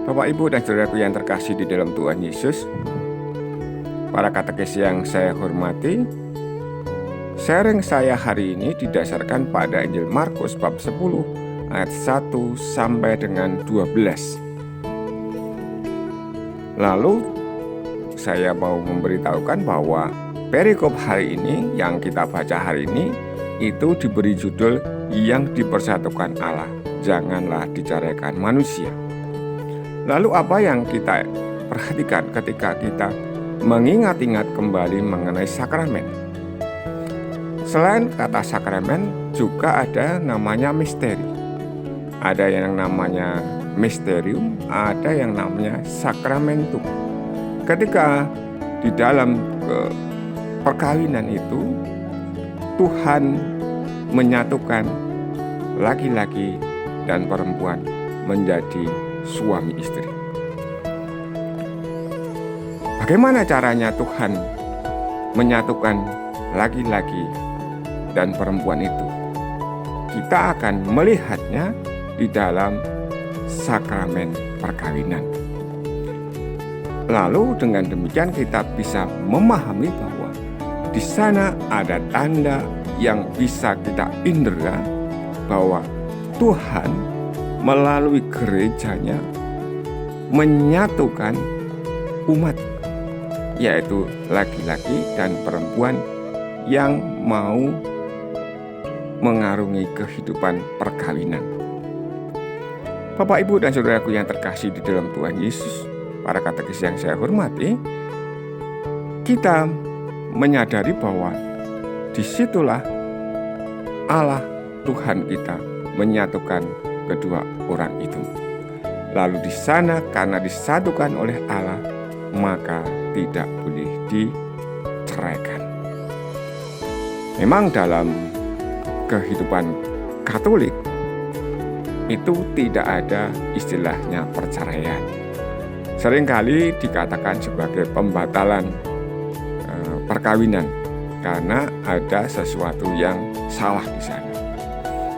Bapak, Ibu, dan saudaraku yang terkasih di dalam Tuhan Yesus, para katekis yang saya hormati, sharing saya hari ini didasarkan pada Injil Markus bab 10 ayat 1 sampai dengan 12. Lalu saya mau memberitahukan bahwa perikop hari ini yang kita baca hari ini itu diberi judul yang dipersatukan Allah, janganlah diceraikan manusia. Lalu apa yang kita perhatikan ketika kita mengingat-ingat kembali mengenai sakramen? Selain kata sakramen juga ada namanya misteri. Ada yang namanya misterium, ada yang namanya sakramentum. Ketika di dalam perkawinan itu Tuhan menyatukan laki-laki dan perempuan menjadi suami istri. Bagaimana caranya Tuhan menyatukan laki-laki dan perempuan itu? Kita akan melihatnya di dalam sakramen perkawinan. Lalu dengan demikian kita bisa memahami bahwa di sana ada tanda yang bisa kita indera bahwa Tuhan melalui gerejanya menyatukan umat, yaitu laki-laki dan perempuan yang mau mengarungi kehidupan perkawinan. Bapak, Ibu, dan saudaraku yang terkasih di dalam Tuhan Yesus, para katekis yang saya hormati, kita menyadari bahwa disitulah Allah Tuhan kita menyatukan kedua orang itu. Lalu di sana karena disatukan oleh Allah, maka tidak boleh diceraikan. Memang dalam kehidupan Katolik itu tidak ada istilahnya perceraian. Seringkali dikatakan sebagai pembatalan perkawinan karena ada sesuatu yang salah di sana.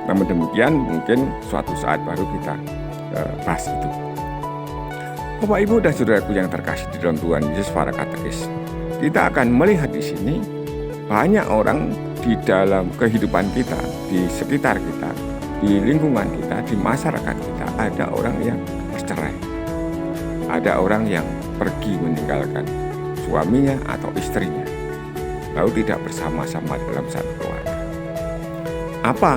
Namun demikian mungkin suatu saat baru kita bahas itu. Bapak, Ibu, dan saudaraku yang terkasih di dalam Tuhan Yesus, para katekis, kita akan melihat di sini banyak orang di dalam kehidupan kita, di sekitar kita, di lingkungan kita, di masyarakat kita, ada orang yang bercerai. Ada orang yang pergi meninggalkan suaminya atau istrinya, lalu tidak bersama-sama dalam satu keluarga. Apa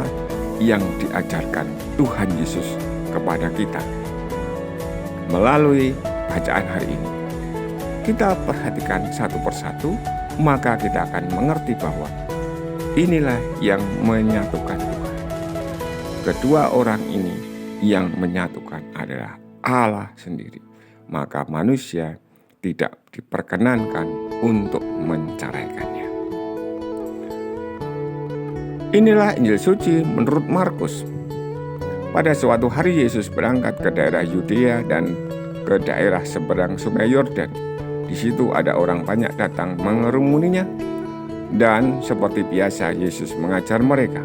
yang diajarkan Tuhan Yesus kepada kita melalui bacaan hari ini? Kita perhatikan satu persatu, maka kita akan mengerti bahwa inilah yang menyatukan Tuhan. Kedua orang ini yang menyatukan adalah Allah sendiri. Maka manusia tidak diperkenankan untuk menceraikannya. Inilah Injil suci menurut Markus. Pada suatu hari Yesus berangkat ke daerah Yudea dan ke daerah seberang Sungai Yordan. Di situ ada orang banyak datang mengerumuninya, dan seperti biasa Yesus mengajar mereka.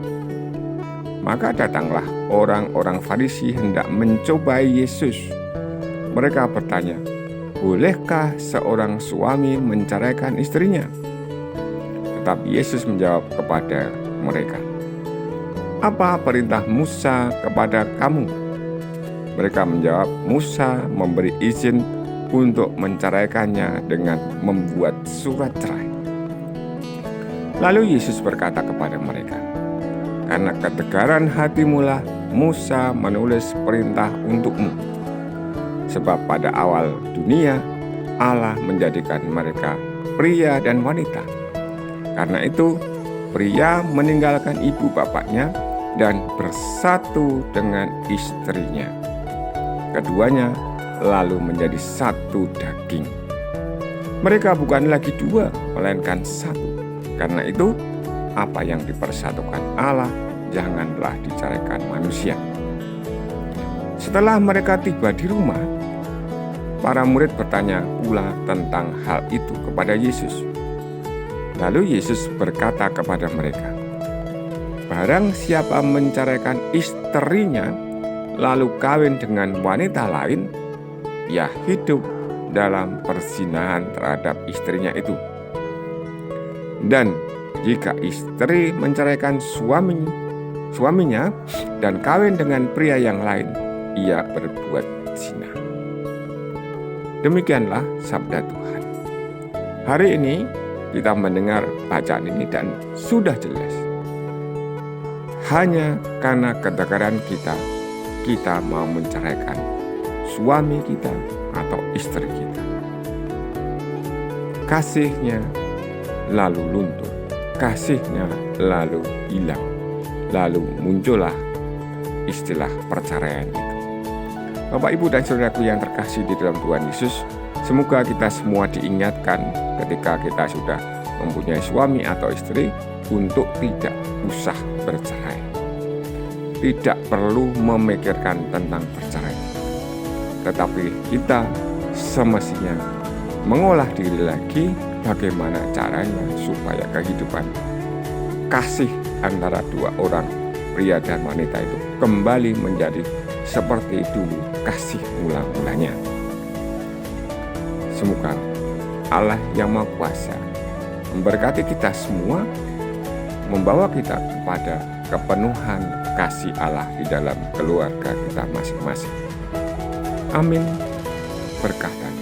Maka datanglah orang-orang Farisi hendak mencobai Yesus. Mereka bertanya, "Bolehkah seorang suami menceraikan istrinya?" Tetapi Yesus menjawab kepada mereka, "Apa perintah Musa kepada kamu?" Mereka menjawab, "Musa memberi izin untuk menceraikannya dengan membuat surat cerai." Lalu Yesus berkata kepada mereka, "Karena ketegaran hatimulah Musa menulis perintah untukmu. Sebab pada awal dunia Allah menjadikan mereka pria dan wanita. Karena itu pria meninggalkan ibu bapaknya dan bersatu dengan istrinya. Keduanya lalu menjadi satu daging. Mereka bukan lagi dua, melainkan satu. Karena itu apa yang dipersatukan Allah, janganlah diceraikan manusia." Setelah mereka tiba di rumah, para murid bertanya pula tentang hal itu kepada Yesus. Lalu Yesus berkata kepada mereka, "Barang siapa menceraikan istrinya lalu kawin dengan wanita lain, ia hidup dalam perzinahan terhadap istrinya itu. Dan jika istri menceraikan suaminya dan kawin dengan pria yang lain, ia berbuat zina. Demikianlah sabda Tuhan. Hari ini kita mendengar bacaan ini dan sudah jelas. Hanya karena ketengkaran kita mau menceraikan suami kita atau istri kita. Kasihnya lalu luntur, kasihnya lalu hilang, lalu muncullah istilah perceraian itu. Bapak, Ibu, dan saudaraku yang terkasih di dalam Tuhan Yesus, semoga kita semua diingatkan ketika kita sudah mempunyai suami atau istri untuk tidak usah bercerai. Tidak perlu memikirkan tentang bercerai, tetapi kita semestinya mengolah diri lagi bagaimana caranya supaya kehidupan kasih antara dua orang, pria dan wanita itu kembali menjadi seperti dulu kasih mula-mulanya. Semoga Allah yang Maha Kuasa memberkati kita semua, membawa kita kepada kepenuhan kasih Allah di dalam keluarga kita masing-masing. Amin. Berkah dan